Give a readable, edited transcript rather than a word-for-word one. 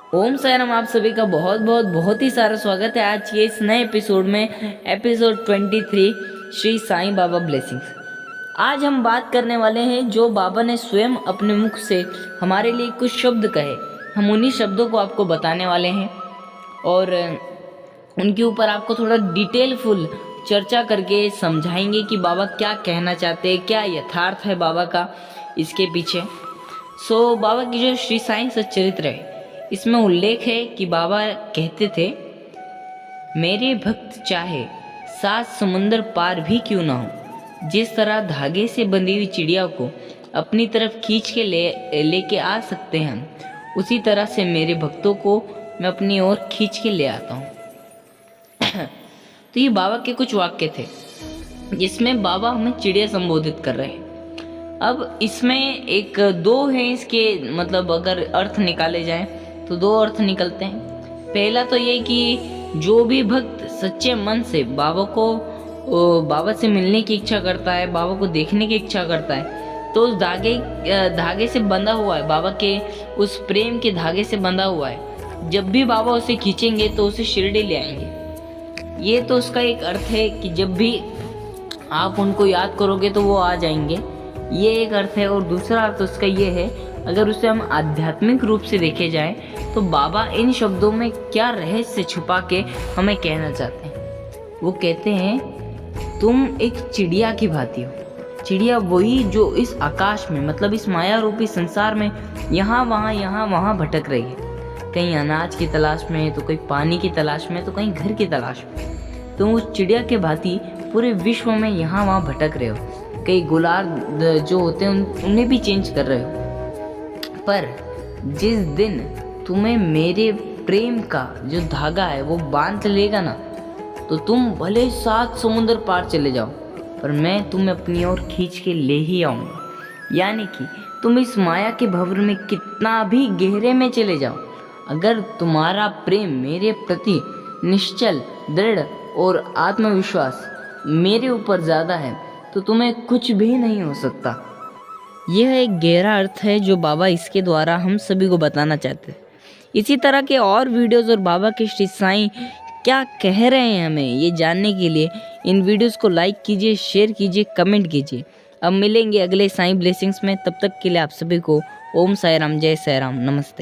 ओम साई राम। आप सभी का बहुत ही सारा स्वागत है आज के इस नए एपिसोड में, एपिसोड 23 श्री साईं बाबा ब्लेसिंग्स। आज हम बात करने वाले हैं जो बाबा ने स्वयं अपने मुख से हमारे लिए कुछ शब्द कहे। हम उन्हीं शब्दों को आपको बताने वाले हैं और उनके ऊपर आपको थोड़ा डिटेलफुल चर्चा करके समझाएंगे कि बाबा क्या कहना चाहते हैं, क्या यथार्थ है बाबा का इसके पीछे। बाबा की जो श्री साईं सच्चरित्र है, इसमें उल्लेख है कि बाबा कहते थे, मेरे भक्त चाहे 7 समुंदर पार भी क्यों ना हो, जिस तरह धागे से बंधी हुई चिड़िया को अपनी तरफ खींच के लेके आ सकते हैं, उसी तरह से मेरे भक्तों को मैं अपनी ओर खींच के ले आता हूँ। तो ये बाबा के कुछ वाक्य थे जिसमें बाबा हमें चिड़िया संबोधित कर रहे हैं। अब इसमें एक दो हैं इसके, मतलब अगर अर्थ निकाले जाएं तो 2 अर्थ निकलते हैं। पहला तो ये कि जो भी भक्त सच्चे मन से बाबा से मिलने की इच्छा करता है, बाबा को देखने की इच्छा करता है, तो उस धागे से बंधा हुआ है, बाबा के उस प्रेम के धागे से बंधा हुआ है। जब भी बाबा उसे खींचेंगे तो उसे शिरडी ले आएंगे। ये तो उसका एक अर्थ है कि जब भी आप उनको याद करोगे तो वो आ जाएंगे, ये एक अर्थ है। और दूसरा अर्थ उसका ये है, अगर उसे हम आध्यात्मिक रूप से देखे जाएं तो बाबा इन शब्दों में क्या रहस्य छुपा के हमें कहना चाहते हैं। वो कहते हैं, तुम एक चिड़िया की भांति हो। चिड़िया वही जो इस आकाश में, मतलब इस माया रूपी संसार में यहाँ वहाँ भटक रही है। कहीं अनाज की तलाश में, तो कहीं पानी की तलाश में, तो कहीं घर की तलाश में। तुम उस चिड़िया के भांति पूरे विश्व में यहाँ वहाँ भटक रहे हो। कई गुलाब जो होते हैं उन्हें भी चेंज कर रहे हो। पर जिस दिन तुम्हें मेरे प्रेम का जो धागा है वो बांध लेगा ना, तो तुम भले 7 समुंदर पार चले जाओ, पर मैं तुम्हें अपनी ओर खींच के ले ही आऊँगा। यानी कि तुम इस माया के भंवर में कितना भी गहरे में चले जाओ, अगर तुम्हारा प्रेम मेरे प्रति निश्चल, दृढ़ और आत्मविश्वास मेरे ऊपर ज़्यादा है, तो तुम्हें कुछ भी नहीं हो सकता। यह एक गहरा अर्थ है जो बाबा इसके द्वारा हम सभी को बताना चाहते हैं। इसी तरह के और वीडियोस और बाबा के श्री साईं क्या कह रहे हैं हमें ये जानने के लिए इन वीडियोस को लाइक कीजिए, शेयर कीजिए, कमेंट कीजिए। अब मिलेंगे अगले साईं ब्लेसिंग्स में, तब तक के लिए आप सभी को ओम साई राम, जय साई राम, नमस्ते।